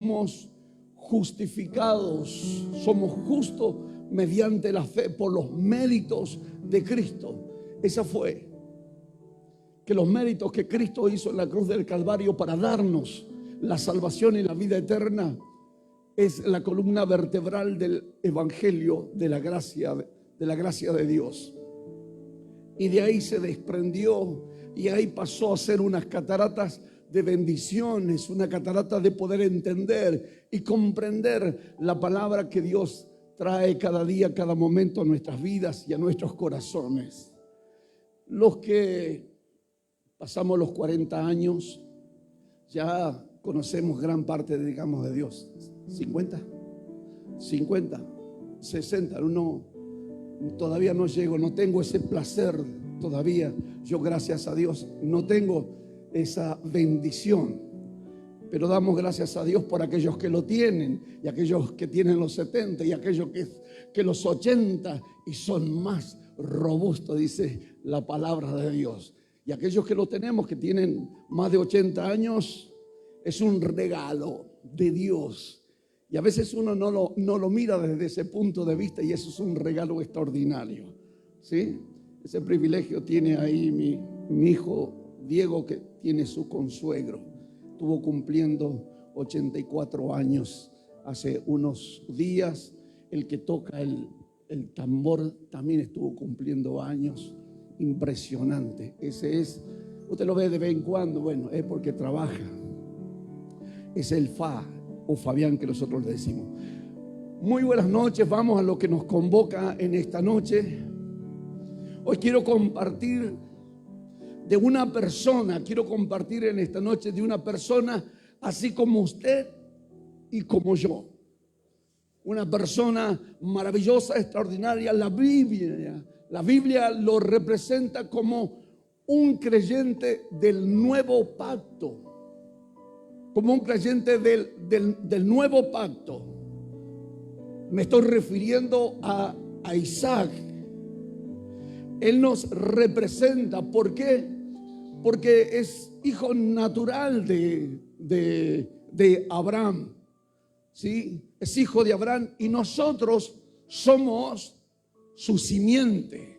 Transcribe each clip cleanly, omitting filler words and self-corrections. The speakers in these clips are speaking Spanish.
somos justificados, somos justos mediante la fe por los méritos de Cristo. Esa fue que los méritos que Cristo hizo en la cruz del Calvario para darnos la salvación y la vida eterna es la columna vertebral del evangelio de la gracia de Dios. Y de ahí se desprendió y ahí pasó a ser unas cataratas de bendiciones, una catarata de poder entender y comprender la palabra que Dios trae cada día, cada momento a nuestras vidas y a nuestros corazones. Los que pasamos los 40 años, ya conocemos gran parte, digamos, de Dios. 50, 60, no, todavía no llego, no tengo ese placer todavía. Yo, gracias a Dios, no tengo esa bendición, pero damos gracias a Dios por aquellos que lo tienen y aquellos que tienen los 70 y aquellos que los 80 y son más robustos, dice la palabra de Dios. Y aquellos que lo tenemos, que tienen más de 80 años, es un regalo de Dios. Y a veces uno no lo mira desde ese punto de vista, y eso es un regalo extraordinario, ¿sí? Ese privilegio tiene ahí mi hijo Diego, que tiene su consuegro. Estuvo cumpliendo 84 años hace unos días. El que toca el tambor también estuvo cumpliendo años. Impresionante. Ese es, usted lo ve de vez en cuando, bueno, es porque trabaja. Es el Fa o Fabián que nosotros le decimos. Muy buenas noches, vamos a lo que nos convoca en esta noche. Hoy quiero compartir de una persona, quiero compartir en esta noche de una persona así como usted y como yo. Una persona maravillosa, extraordinaria. La Biblia lo representa como un creyente del nuevo pacto. Como un creyente del nuevo pacto. Me estoy refiriendo a Isaac. Él nos representa. ¿Por qué? Porque es hijo natural de Abraham. ¿Sí? Es hijo de Abraham y nosotros somos su simiente.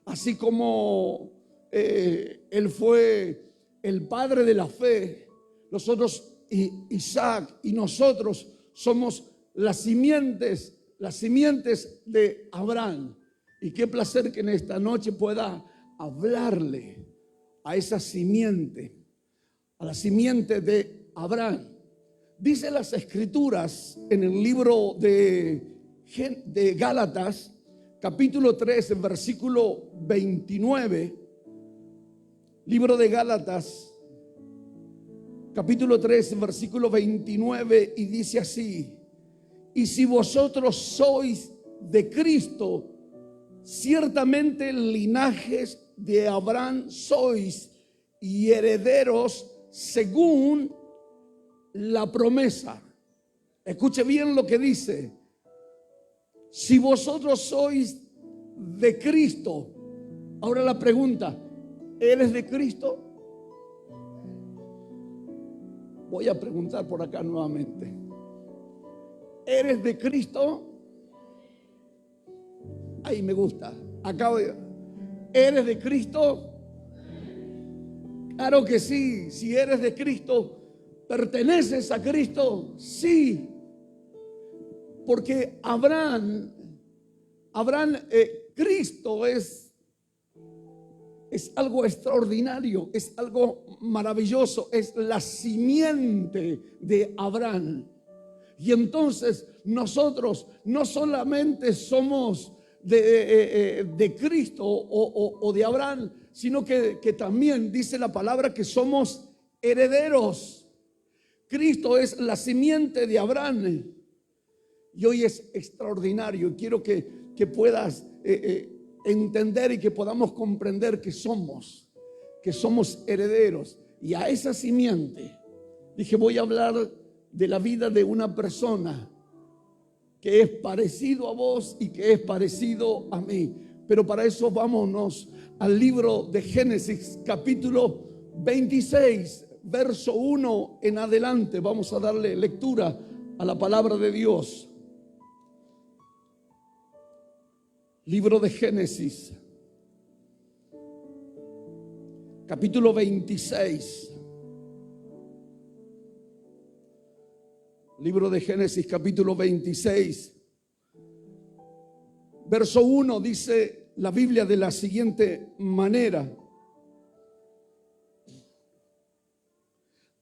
Así como él fue el padre de la fe, nosotros, Isaac y nosotros somos las simientes de Abraham. Y qué placer que en esta noche pueda hablarle a esa simiente, a la simiente de Abraham. Dice las Escrituras en el libro de Gálatas, capítulo 3, versículo 29. Libro de Gálatas, capítulo 3, versículo 29, y dice así: y si vosotros sois de Cristo, ciertamente linajes de Abraham sois y herederos según la promesa. Escuche bien lo que dice. Si vosotros sois de Cristo. Ahora la pregunta: ¿eres de Cristo? Voy a preguntar por acá nuevamente. ¿Eres de Cristo? Ahí me gusta. ¿Eres de Cristo? Claro que sí. Si eres de Cristo, ¿perteneces a Cristo? Sí. Porque Cristo es algo extraordinario, es algo maravilloso, es la simiente de Abraham. Y entonces nosotros no solamente somos de Cristo o de Abraham, sino que también dice la palabra que somos herederos. Cristo es la simiente de Abraham. Y hoy es extraordinario. Quiero que puedas entender y que podamos comprender que somos herederos. Y a esa simiente dije, voy a hablar de la vida de una persona que es parecido a vos y que es parecido a mí. Pero para eso vámonos al libro de Génesis, capítulo 26, verso 1 en adelante, vamos a darle lectura a la palabra de Dios. Libro de Génesis, capítulo 26. Libro de Génesis, capítulo 26. Verso 1 dice la Biblia de la siguiente manera: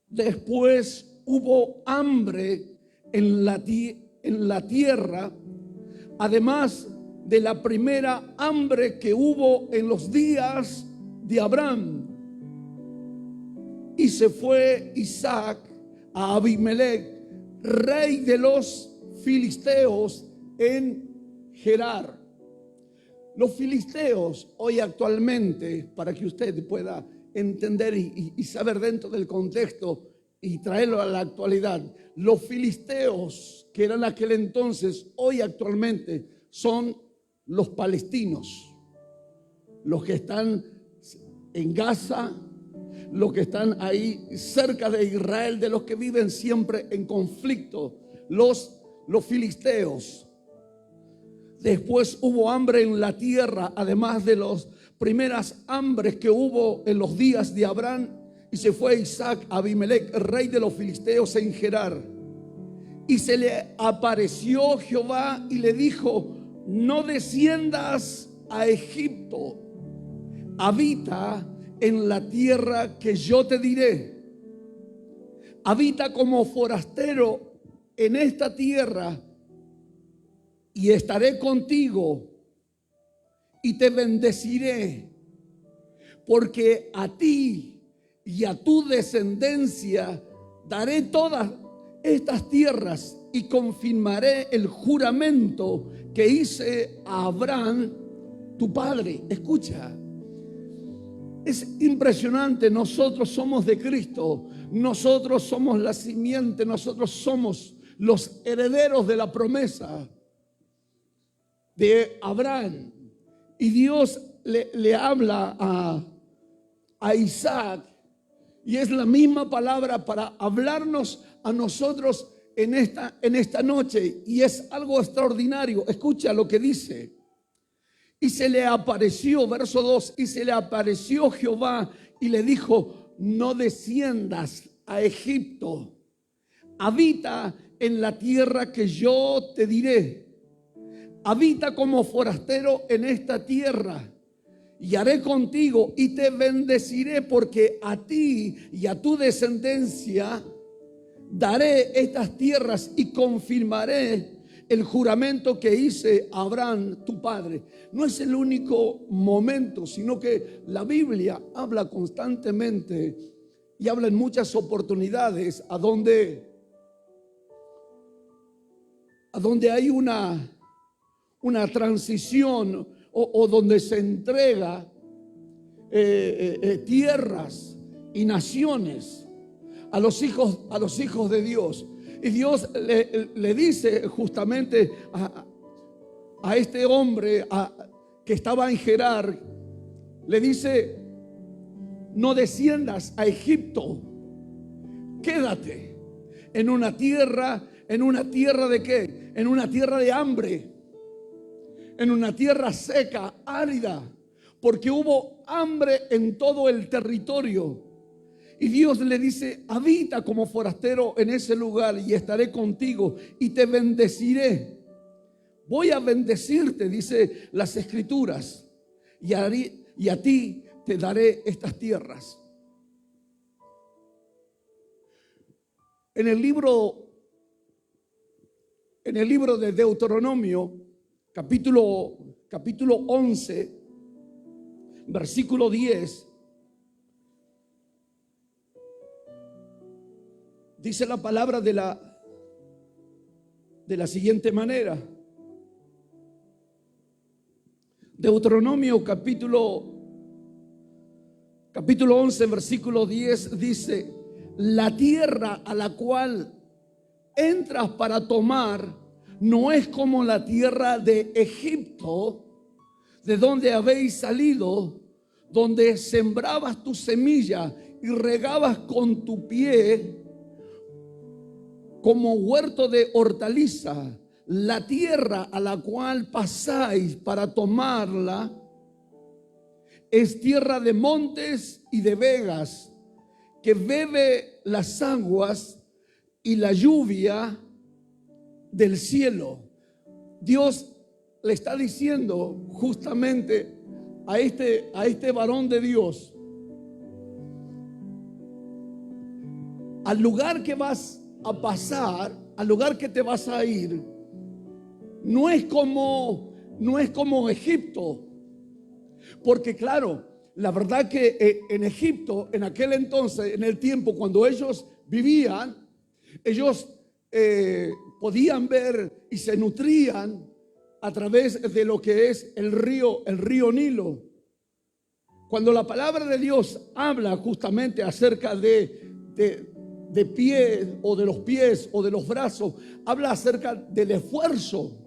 después hubo hambre en la tierra, además de la primera hambre que hubo en los días de Abraham. Y se fue Isaac a Abimelech, rey de los filisteos, en Gerar. Los filisteos hoy actualmente, para que usted pueda entender y saber dentro del contexto y traerlo a la actualidad, los filisteos que eran aquel entonces, hoy actualmente son los palestinos, los que están en Gaza, los que están ahí cerca de Israel, de los que viven siempre en conflicto, los filisteos. Después hubo hambre en la tierra, además de las primeras hambres que hubo en los días de Abraham. Y se fue Isaac a Abimelech, rey de los filisteos, en Gerar. Y se le apareció Jehová y le dijo: no desciendas a Egipto, habita en la tierra que yo te diré. Habita como forastero en esta tierra, y estaré contigo y te bendeciré, porque a ti y a tu descendencia daré todas estas tierras, y confirmaré el juramento que hice a Abraham tu padre. Escucha, es impresionante. Nosotros somos de Cristo, nosotros somos la simiente, nosotros somos los herederos de la promesa de Abraham. Y Dios le habla a Isaac, y es la misma palabra para hablarnos a nosotros en esta noche, y es algo extraordinario. Escucha lo que dice: y se le apareció, verso 2, y se le apareció Jehová y le dijo: no desciendas a Egipto, habita en la tierra que yo te diré. Habita como forastero en esta tierra, y haré contigo y te bendeciré, porque a ti y a tu descendencia daré estas tierras, y confirmaré el juramento que hice a Abraham tu padre. No es el único momento, sino que la Biblia habla constantemente y habla en muchas oportunidades a donde hay una transición o donde se entrega tierras y naciones a los hijos de Dios. Y Dios le dice justamente a este hombre que estaba en Gerar, le dice: no desciendas a Egipto, quédate en una tierra ¿de qué? En una tierra de hambre, en una tierra seca, árida, porque hubo hambre en todo el territorio. Y Dios le dice: habita como forastero en ese lugar, y estaré contigo y te bendeciré. Voy a bendecirte, dice las Escrituras, y a ti te daré estas tierras. En el libro de Deuteronomio, capítulo 11, versículo 10, dice la palabra de la siguiente manera. Deuteronomio capítulo 11, versículo 10 dice: la tierra a la cual entras para tomar no es como la tierra de Egipto, de donde habéis salido, donde sembrabas tu semilla y regabas con tu pie como huerto de hortaliza. La tierra a la cual pasáis para tomarla es tierra de montes y de vegas, que bebe las aguas y la lluvia del cielo. Dios le está diciendo justamente a este varón de Dios: al lugar que vas a pasar, al lugar que te vas a ir, no es como Egipto. Porque claro, la verdad que en Egipto, en aquel entonces, en el tiempo cuando ellos vivían, ellos podían ver y se nutrían a través de lo que es el río Nilo. Cuando la palabra de Dios habla justamente acerca de pies o de los pies o de los brazos, habla acerca del esfuerzo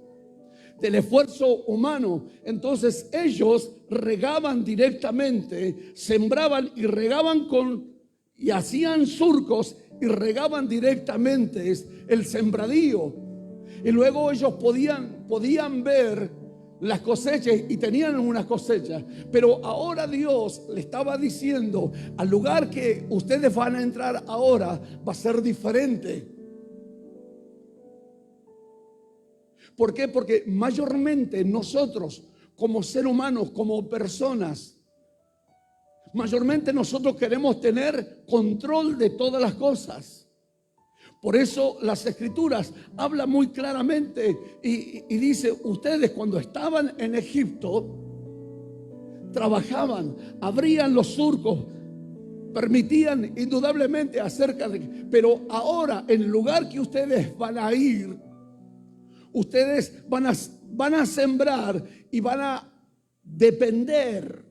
humano. Entonces ellos regaban directamente, sembraban y regaban y hacían surcos y regaban directamente el sembradío. Y luego ellos podían ver las cosechas y tenían unas cosechas. Pero ahora Dios le estaba diciendo: al lugar que ustedes van a entrar ahora va a ser diferente. ¿Por qué? Porque mayormente nosotros, como seres humanos, como personas, mayormente nosotros queremos tener control de todas las cosas. Por eso las Escrituras hablan muy claramente y dice: ustedes cuando estaban en Egipto trabajaban, abrían los surcos, permitían indudablemente pero ahora en el lugar que ustedes van a ir, ustedes van a sembrar y van a depender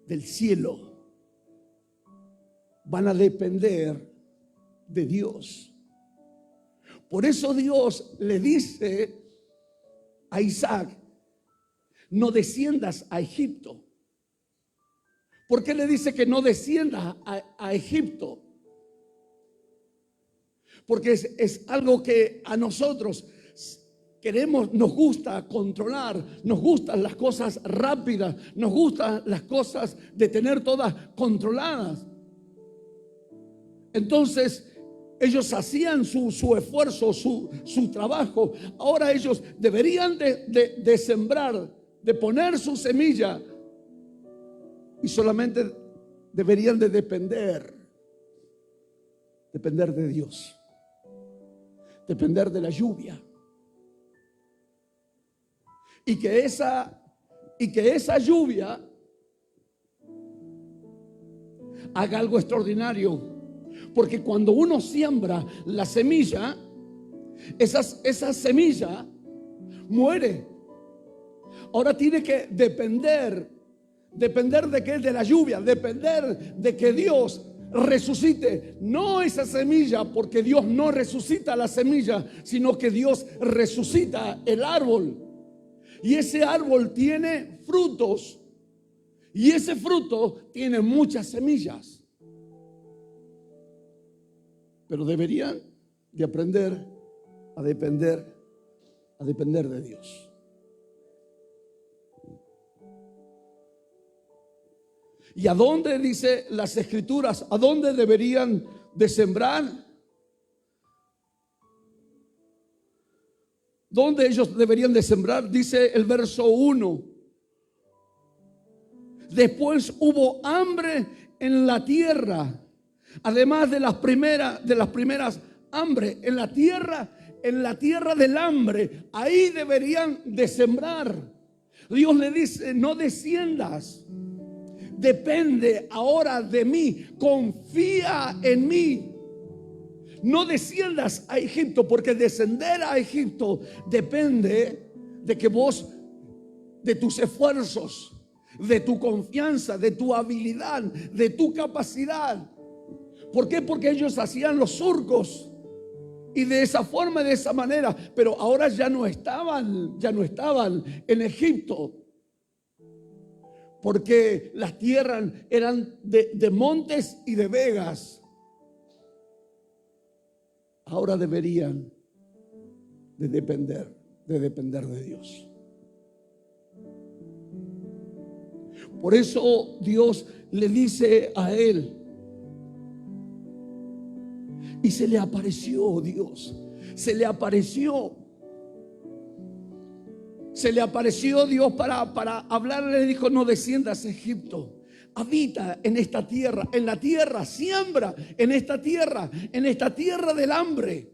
del cielo. Van a depender de Dios. Por eso Dios le dice a Isaac: no desciendas a Egipto. ¿Por qué le dice que no desciendas a Egipto? Porque es algo que a nosotros nos gusta controlar, nos gustan las cosas rápidas, nos gustan las cosas de tener todas controladas. Entonces ellos hacían su esfuerzo, su trabajo. Ahora ellos deberían de sembrar, de poner su semilla, y solamente deberían de depender de Dios, depender de la lluvia, y que esa lluvia haga algo extraordinario. Porque cuando uno siembra la semilla, esa semilla muere. Ahora tiene que depender de qué, de la lluvia, depender de que Dios resucite, no esa semilla, porque Dios no resucita la semilla, sino que Dios resucita el árbol. Y ese árbol tiene frutos, y ese fruto tiene muchas semillas. Pero deberían de aprender a depender de Dios. ¿Y a dónde, dice las Escrituras, a dónde deberían de sembrar? ¿Dónde ellos deberían de sembrar? Dice el verso 1. Después hubo hambre en la tierra. Además de las primeras hambre en la tierra del hambre, ahí deberían de sembrar. Dios le dice: no desciendas, depende ahora de mí, confía en mí. No desciendas a Egipto, porque descender a Egipto depende de que vos, de tus esfuerzos, de tu confianza, de tu habilidad, de tu capacidad. ¿Por qué? Porque ellos hacían los surcos y de esa forma, de esa manera, pero ahora ya no estaban en Egipto. porque las tierras eran de montes y de vegas. Ahora deberían de depender de Dios. Por eso Dios le dice a él, y se le apareció Dios, se le apareció Dios para hablarle. Le dijo: no desciendas a Egipto, habita en esta tierra, en la tierra, siembra en esta tierra del hambre.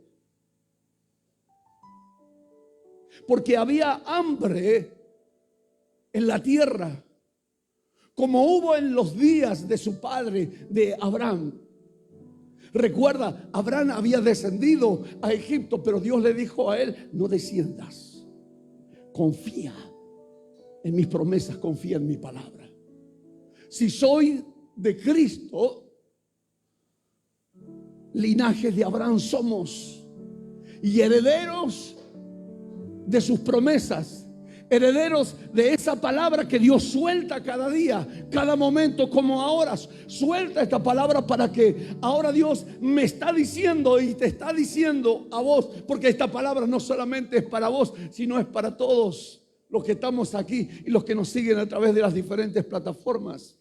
Porque había hambre en la tierra, como hubo en los días de su padre, de Abraham. Recuerda, Abraham había descendido a Egipto, pero Dios le dijo a él: no desciendas, confía en mis promesas, confía en mi palabra. Si soy de Cristo, linaje de Abraham somos, y herederos de sus promesas, herederos de esa palabra que Dios suelta cada día, cada momento, como ahora suelta esta palabra, para que ahora Dios me está diciendo y te está diciendo a vos, porque esta palabra no solamente es para vos, sino es para todos los que estamos aquí y los que nos siguen a través de las diferentes plataformas.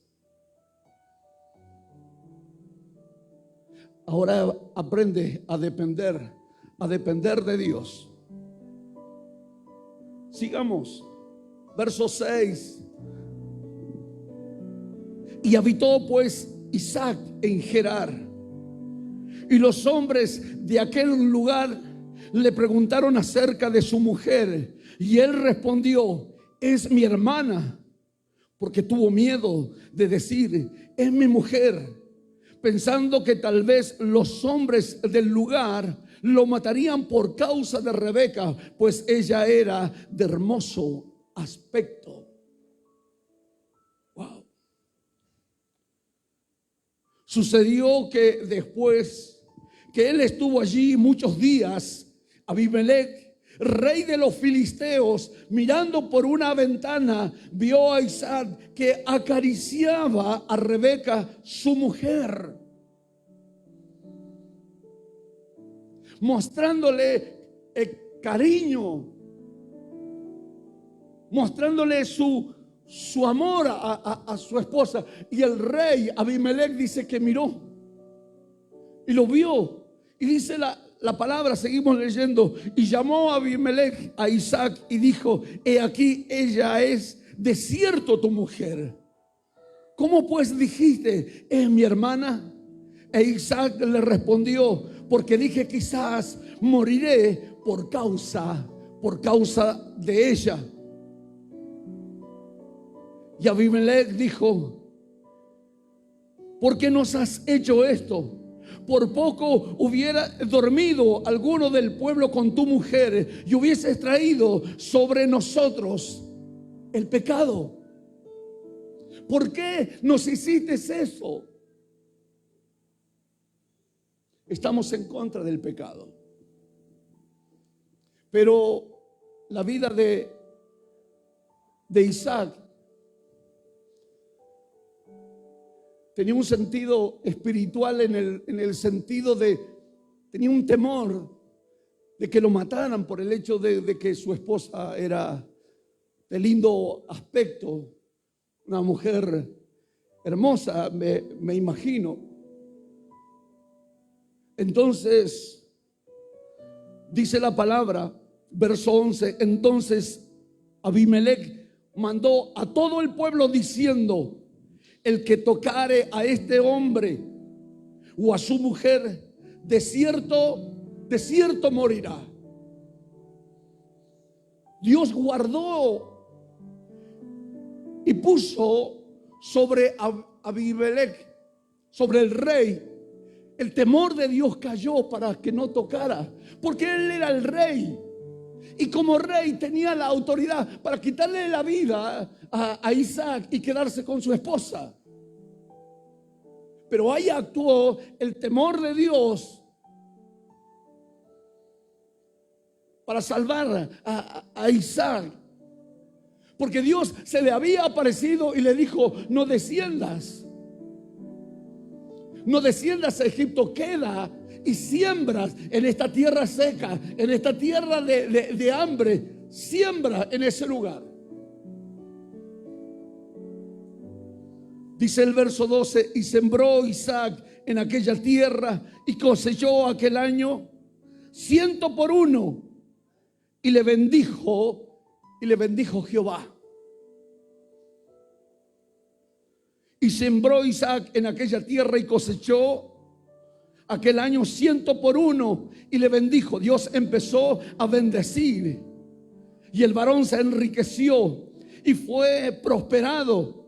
Ahora aprende a depender de Dios. Sigamos, verso 6. Y habitó pues Isaac en Gerar, y los hombres de aquel lugar le preguntaron acerca de su mujer, y él respondió: es mi hermana, porque tuvo miedo de decir: es mi mujer, pensando que tal vez los hombres del lugar lo matarían por causa de Rebeca, pues ella era de hermoso aspecto. Wow. Sucedió que después que él estuvo allí muchos días, Abimelech, rey de los filisteos, mirando por una ventana, vio a Isaac que acariciaba a Rebeca, su mujer, mostrándole cariño, mostrándole su amor a su esposa. Y el rey Abimelech dice que miró y lo vio, y dice la palabra, seguimos leyendo: y llamó a Abimelech a Isaac y dijo: he aquí, ella es de cierto tu mujer. ¿Cómo pues dijiste: es mi hermana? E Isaac le respondió: porque dije, quizás moriré por causa de ella. Y Abimelech dijo: ¿por qué nos has hecho esto? Por poco hubiera dormido alguno del pueblo con tu mujer, y hubieses traído sobre nosotros el pecado. ¿Por qué nos hiciste eso? Estamos en contra del pecado, pero la vida de Isaac tenía un sentido espiritual, en el sentido de, tenía un temor de que lo mataran por el hecho de que su esposa era de lindo aspecto, una mujer hermosa, me imagino. Entonces, dice la palabra, verso 11, entonces Abimelech mandó a todo el pueblo diciendo: el que tocare a este hombre o a su mujer, de cierto morirá. Dios guardó y puso sobre Abimelech, sobre el rey, el temor de Dios cayó para que no tocara, porque él era el rey, y como rey tenía la autoridad para quitarle la vida a Isaac y quedarse con su esposa. Pero ahí actuó el temor de Dios para salvar a Isaac. Porque Dios se le había aparecido y le dijo: no desciendas. No desciendas a Egipto, queda y siembras en esta tierra seca, en esta tierra de hambre. Siembra en ese lugar. Dice el verso 12: y sembró Isaac en aquella tierra y cosechó aquel año 100 por 1. Y le bendijo Jehová. Y sembró Isaac en aquella tierra y cosechó aquel año 100 por 1. Y le bendijo. Dios empezó a bendecir. Y el varón se enriqueció y fue prosperado.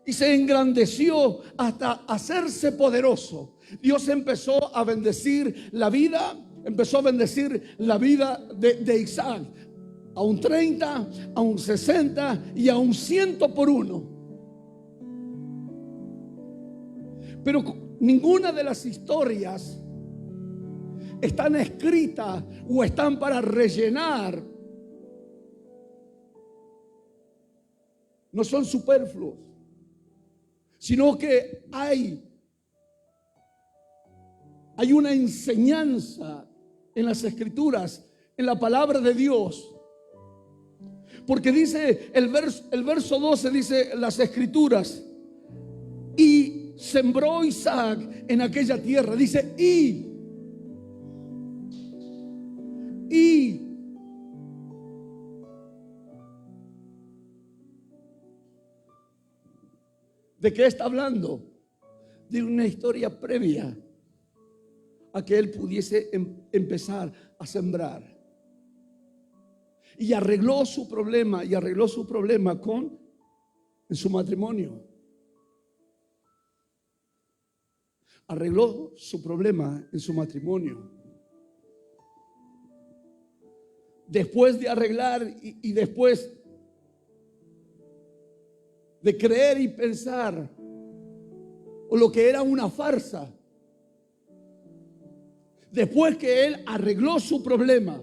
Y se engrandeció hasta hacerse poderoso. Dios empezó a bendecir la vida. Empezó a bendecir la vida de Isaac. A un 30, a un 60 y a un 100 por 1. Pero ninguna de las historias están escritas o están para rellenar. No son superfluos, sino que hay una enseñanza en las Escrituras, en la palabra de Dios. Porque dice el verso 12, dice las Escrituras: y sembró Isaac en aquella tierra. Dice y ¿de qué está hablando? De una historia previa a que él pudiese empezar a sembrar. Y arregló su problema en su matrimonio. Arregló su problema en su matrimonio. Después de arreglar y después de creer y pensar o lo que era una farsa, después que él arregló su problema,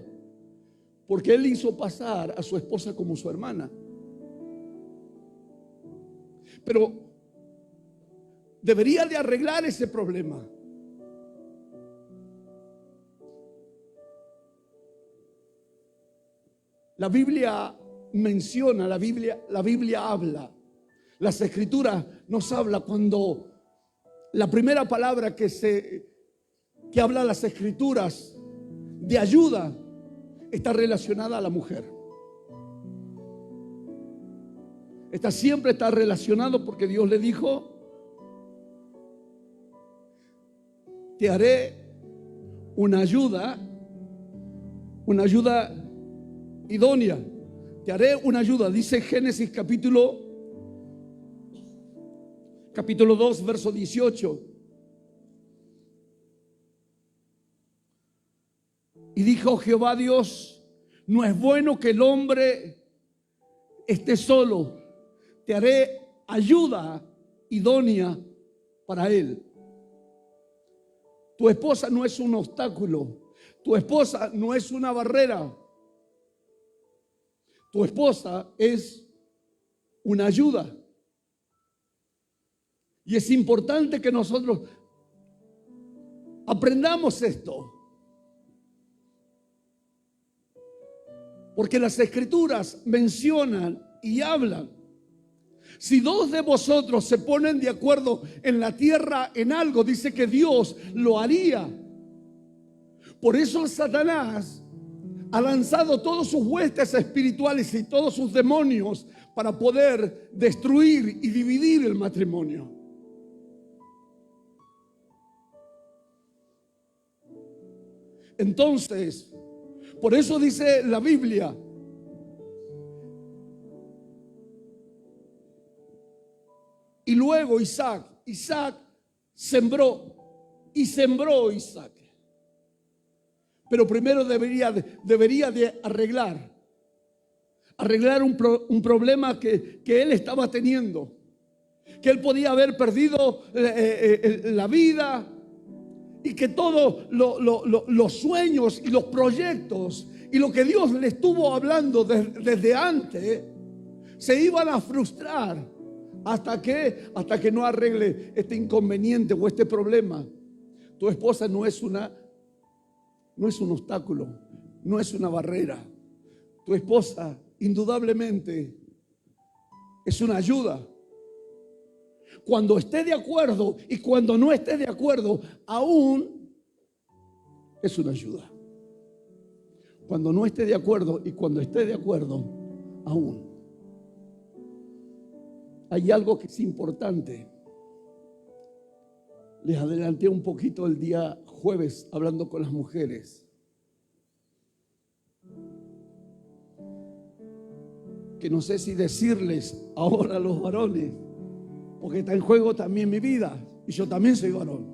porque él hizo pasar a su esposa como su hermana, pero debería de arreglar ese problema. La Biblia menciona, la Biblia habla, las Escrituras nos habla cuando la primera palabra que habla las Escrituras de ayuda está relacionada a la mujer. Siempre está relacionado porque Dios le dijo: te haré una ayuda idónea. Te haré una ayuda. Dice Génesis capítulo 2, verso 18. Y dijo Jehová Dios: no es bueno que el hombre esté solo. Te haré ayuda idónea para él. Tu esposa no es un obstáculo. Tu esposa no es una barrera. Tu esposa es una ayuda. Y es importante que nosotros aprendamos esto. Porque las Escrituras mencionan y hablan. Si dos de vosotros se ponen de acuerdo en la tierra en algo, dice que Dios lo haría. Por eso Satanás ha lanzado todos sus huestes espirituales y todos sus demonios para poder destruir y dividir el matrimonio. Entonces, por eso dice la Biblia: y luego Isaac sembró Isaac. Pero primero debería de arreglar un problema que él estaba teniendo, que él podía haber perdido la vida, y que todos los sueños y los proyectos y lo que Dios le estuvo hablando desde antes Se iban a frustrar hasta que no arregle este inconveniente o este problema. Tu esposa no es un obstáculo, no es una barrera. Tu esposa indudablemente es una ayuda. Cuando esté de acuerdo y cuando no esté de acuerdo, aún es una ayuda. Cuando no esté de acuerdo y cuando esté de acuerdo, aún. Hay algo que es importante. Les adelanté un poquito el día jueves hablando con las mujeres. Que no sé si decirles ahora a los varones, porque está en juego también mi vida y yo también soy varón.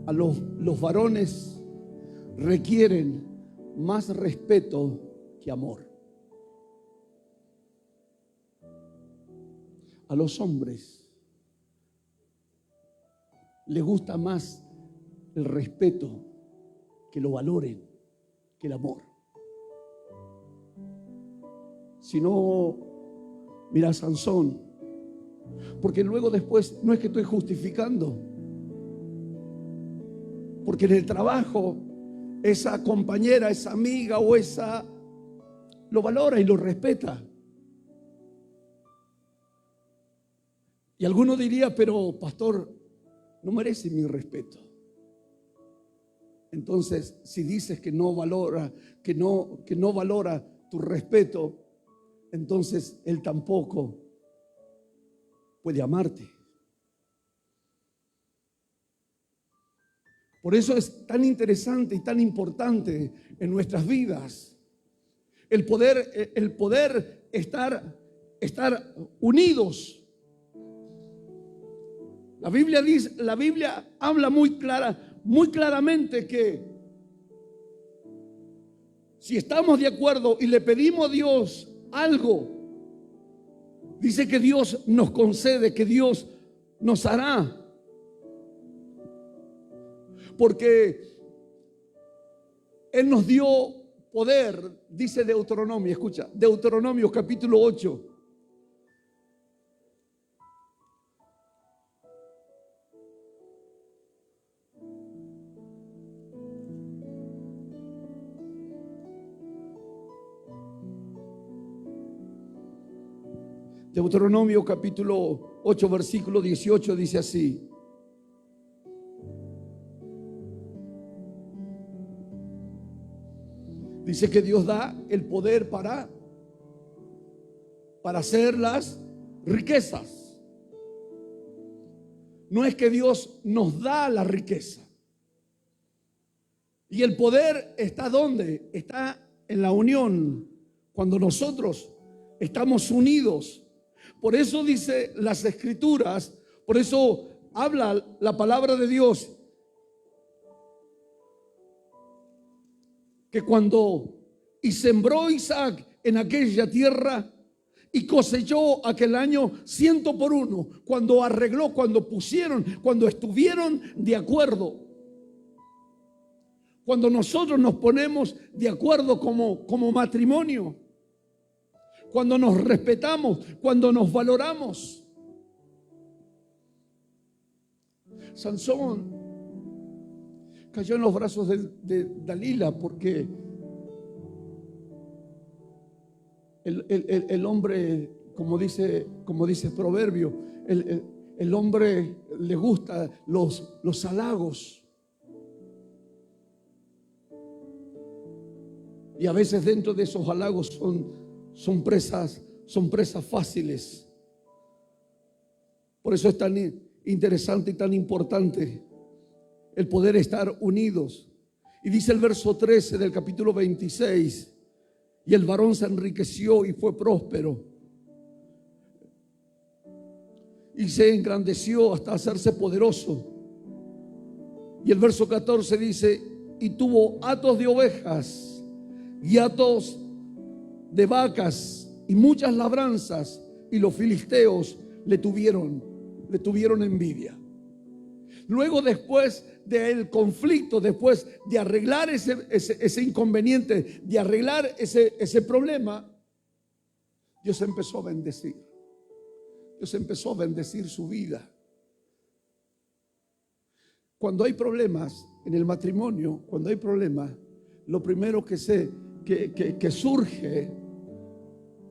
A los varones requieren más respeto que amor. A los hombres les gusta más el respeto, que lo valoren, que el amor. Si no, mira a Sansón, porque luego después no es que estoy justificando, porque en el trabajo esa compañera, esa amiga o esa lo valora y lo respeta. Y alguno diría, pero pastor, no merece mi respeto. Entonces, si dices que no valora, que no valora tu respeto, entonces él tampoco puede amarte. Por eso es tan interesante y tan importante en nuestras vidas el poder estar unidos. La Biblia habla muy claramente que si estamos de acuerdo y le pedimos a Dios algo, dice que Dios nos concede, que Dios nos hará. Porque Él nos dio poder, dice Deuteronomio, escucha, Deuteronomio capítulo 8. Deuteronomio capítulo 8 versículo 18 dice así: dice que Dios da el poder para hacer las riquezas. No es que Dios nos da la riqueza. Y el poder está ¿dónde? Está en la unión. Cuando nosotros estamos unidos. Por eso dice las Escrituras, por eso habla la palabra de Dios, que y sembró Isaac en aquella tierra y cosechó aquel año 100 por 1, cuando arregló, cuando estuvieron de acuerdo. Cuando nosotros nos ponemos de acuerdo como matrimonio, cuando nos respetamos, cuando nos valoramos. Sansón cayó en los brazos de Dalila porque el hombre, como dice el proverbio, el hombre le gusta los halagos. Y a veces dentro de esos halagos son presas fáciles. Por eso es tan interesante y tan importante el poder estar unidos. Y dice el verso 13 del capítulo 26: y el varón se enriqueció y fue próspero, y se engrandeció hasta hacerse poderoso. Y el verso 14 dice: y tuvo hatos de ovejas y hatos de vacas y muchas labranzas, y los filisteos le tuvieron envidia. luego después del conflicto, después de arreglar ese inconveniente, de arreglar ese problema, Dios empezó a bendecir. Dios empezó a bendecir su vida. Cuando hay problemas en el matrimonio, cuando hay problemas, lo primero que surge,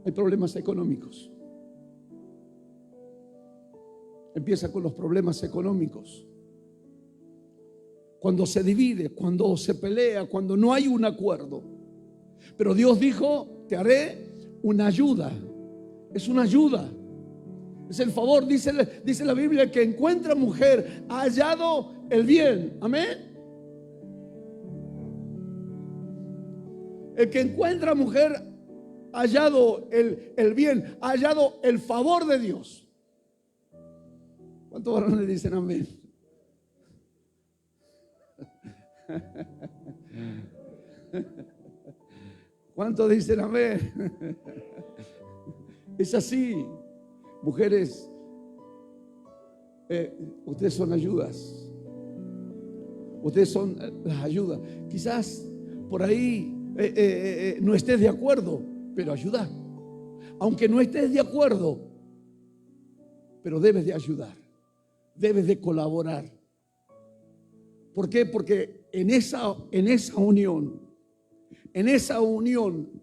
hay problemas económicos. Empieza con los problemas económicos. Cuando se divide, cuando se pelea, cuando no hay un acuerdo. Pero Dios dijo, te haré una ayuda. Es una ayuda. Es el favor. Dice la Biblia que encuentra mujer ha hallado el bien. Amén. El que encuentra mujer ha hallado el bien, ha hallado el favor de Dios. ¿Cuántos varones dicen amén? ¿Cuántos dicen amén? Es así. Mujeres, ustedes son ayudas. Ustedes son las ayudas. Quizás por ahí no estés de acuerdo, pero ayuda. Aunque no estés de acuerdo, pero debes de ayudar. Debes de colaborar. ¿Por qué? Porque en esa unión,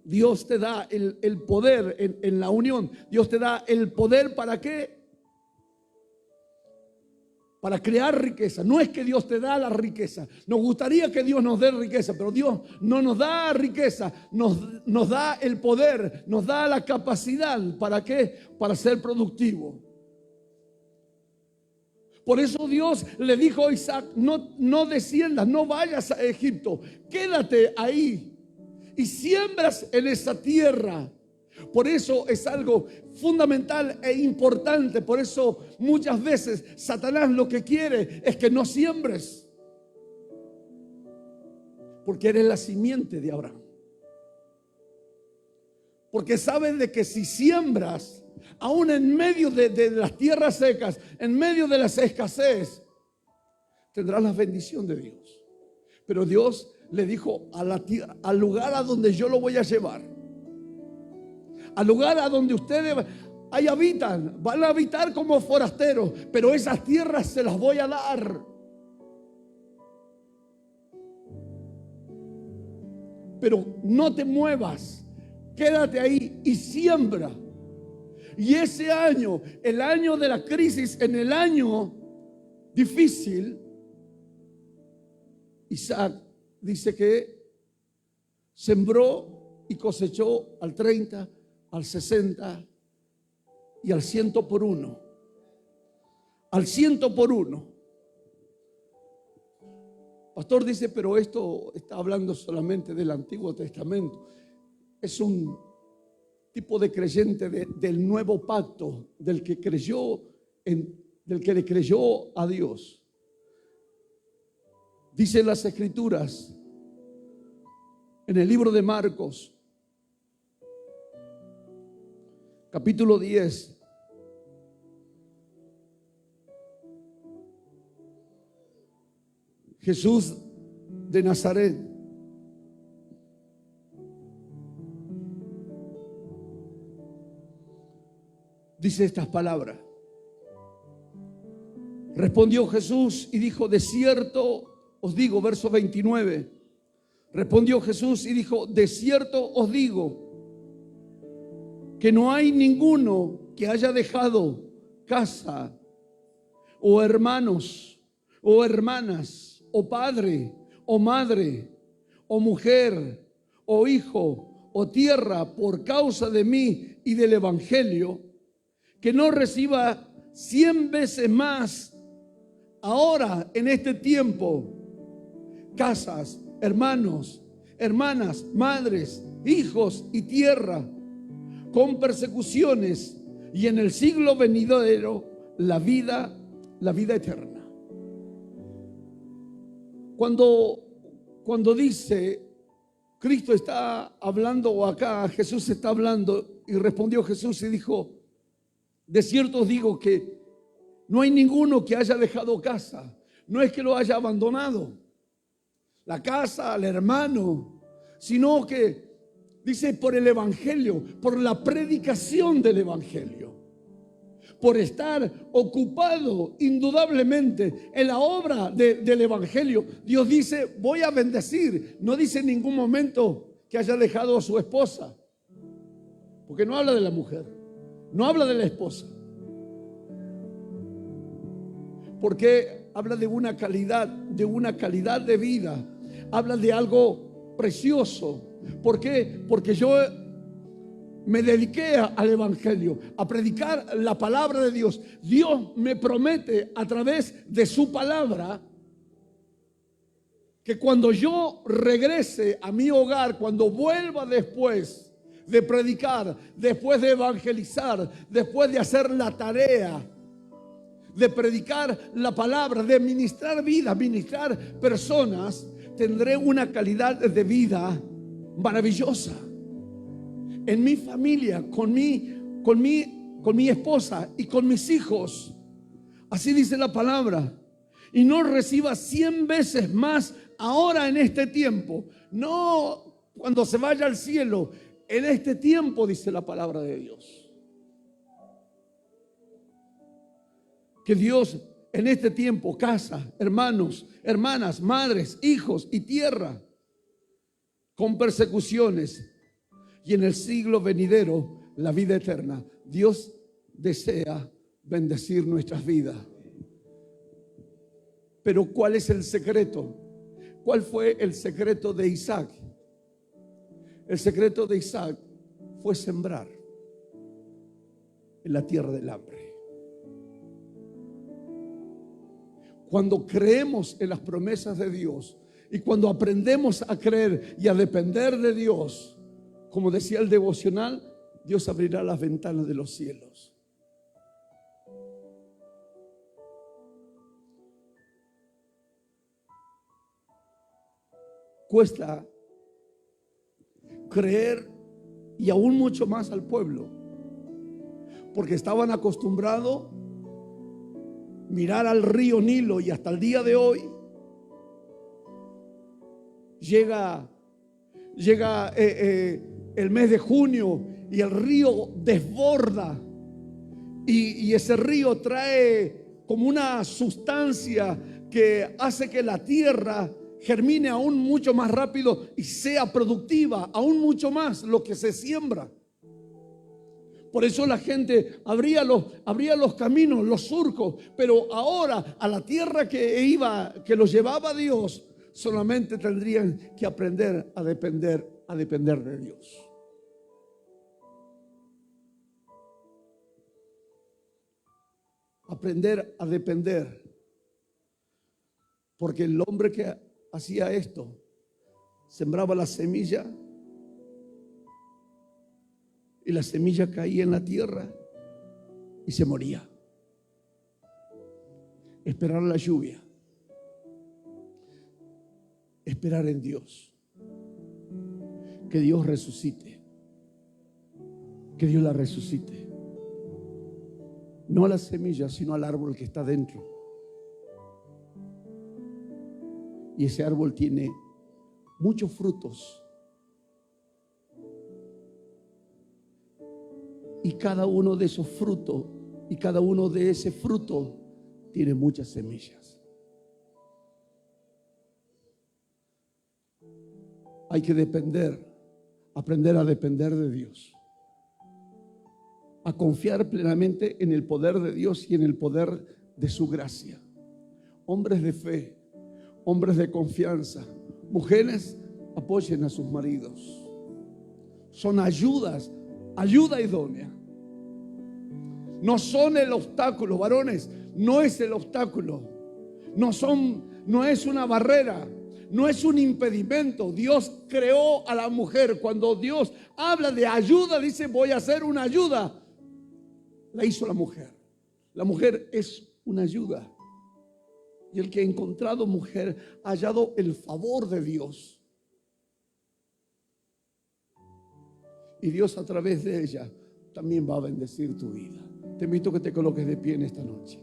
Dios te da el poder. En la unión, Dios te da el poder. ¿Para qué? Para crear riqueza. No es que Dios te da la riqueza. Nos gustaría que Dios nos dé riqueza, pero Dios no nos da riqueza. Nos da el poder, nos da la capacidad. ¿Para qué? Para ser productivo. Por eso Dios le dijo a Isaac, no desciendas, no vayas a Egipto, quédate ahí y siembras en esa tierra. Por eso es algo fundamental e importante. Por eso muchas veces Satanás lo que quiere es que no siembres, porque eres la simiente de Abraham. Porque sabes de que si siembras, aún en medio de las tierras secas, en medio de las escasez, tendrás la bendición de Dios. Pero Dios le dijo al lugar a donde yo lo voy a llevar, al lugar a donde ustedes ahí habitan, van a habitar como forasteros, pero esas tierras se las voy a dar. Pero no te muevas, quédate ahí y siembra. Y ese año, el año de la crisis, en el año difícil, Isaac dice que sembró y cosechó al 30, al 60 y al 100 por uno. Al 100 por uno. Pastor dice, pero esto está hablando solamente del Antiguo Testamento. Es un tipo de creyente del nuevo pacto, del que le creyó a Dios. Dice las Escrituras en el libro de Marcos, capítulo 10. Jesús de Nazaret dice estas palabras. Respondió Jesús y dijo, de cierto os digo, verso 29. Respondió Jesús y dijo, de cierto os digo, que no hay ninguno que haya dejado casa, o hermanos, o hermanas, o padre, o madre, o mujer, o hijo, o tierra, por causa de mí y del evangelio, que no reciba 100 veces más ahora en este tiempo, casas, hermanos, hermanas, madres, hijos y tierra, con persecuciones, y en el siglo venidero la vida eterna. Cuando dice, Cristo está hablando, o acá Jesús está hablando, y respondió Jesús y dijo, de cierto os digo que no hay ninguno que haya dejado casa, no es que lo haya abandonado, la casa, al hermano, sino que dice por el evangelio, por la predicación del evangelio, por estar ocupado indudablemente en la obra del evangelio. Dios dice, voy a bendecir. No dice en ningún momento que haya dejado a su esposa, porque no habla de la mujer, no habla de la esposa, porque habla de una calidad de vida, habla de algo precioso. ¿Por qué? Porque yo me dediqué al evangelio, a predicar la palabra de Dios. Dios me promete a través de su palabra que cuando yo regrese a mi hogar, cuando vuelva después de predicar, después de evangelizar, después de hacer la tarea de predicar la palabra, de ministrar vidas, ministrar personas, tendré una calidad de vida maravillosa en mi familia, con mi esposa y con mis hijos. Así dice la palabra. Y no reciba 100 veces más ahora en este tiempo, no cuando se vaya al cielo, en este tiempo, dice la palabra de Dios. Que Dios en este tiempo, casa, hermanos, hermanas, madres, hijos y tierra, con persecuciones, y en el siglo venidero la vida eterna. Dios desea bendecir nuestras vidas. Pero ¿cuál es el secreto? ¿Cuál fue el secreto de Isaac? El secreto de Isaac fue sembrar en la tierra del hambre. Cuando creemos en las promesas de Dios y cuando aprendemos a creer y a depender de Dios, como decía el devocional, Dios abrirá las ventanas de los cielos. Cuesta creer, y aún mucho más al pueblo, porque estaban acostumbrados a mirar al río Nilo, y hasta el día de hoy llega el mes de junio y el río desborda, y ese río trae como una sustancia que hace que la tierra germine aún mucho más rápido y sea productiva aún mucho más lo que se siembra. Por eso la gente abría los caminos, los surcos, pero ahora a la tierra que los llevaba Dios, solamente tendrían que aprender a depender de Dios. Aprender a depender. Porque el hombre que hacía esto, sembraba la semilla y la semilla caía en la tierra y se moría. Esperar la lluvia. Esperar en Dios. Que Dios resucite. Que Dios la resucite. No a la semilla, sino al árbol que está dentro. Y ese árbol tiene muchos frutos. Y cada uno de esos frutos, y cada uno de ese fruto tiene muchas semillas. Hay que aprender a depender de Dios. A confiar plenamente en el poder de Dios y en el poder de su gracia. Hombres de fe, hombres de confianza, mujeres, apoyen a sus maridos. Son ayuda idónea. No son el obstáculo, varones, no es el obstáculo. No es una barrera, no es un impedimento. Dios creó a la mujer. Cuando Dios habla de ayuda, dice voy a hacer una ayuda. La hizo la mujer. La mujer es una ayuda. Y el que ha encontrado mujer ha hallado el favor de Dios. Y Dios a través de ella también va a bendecir tu vida. Te invito a que te coloques de pie en esta noche.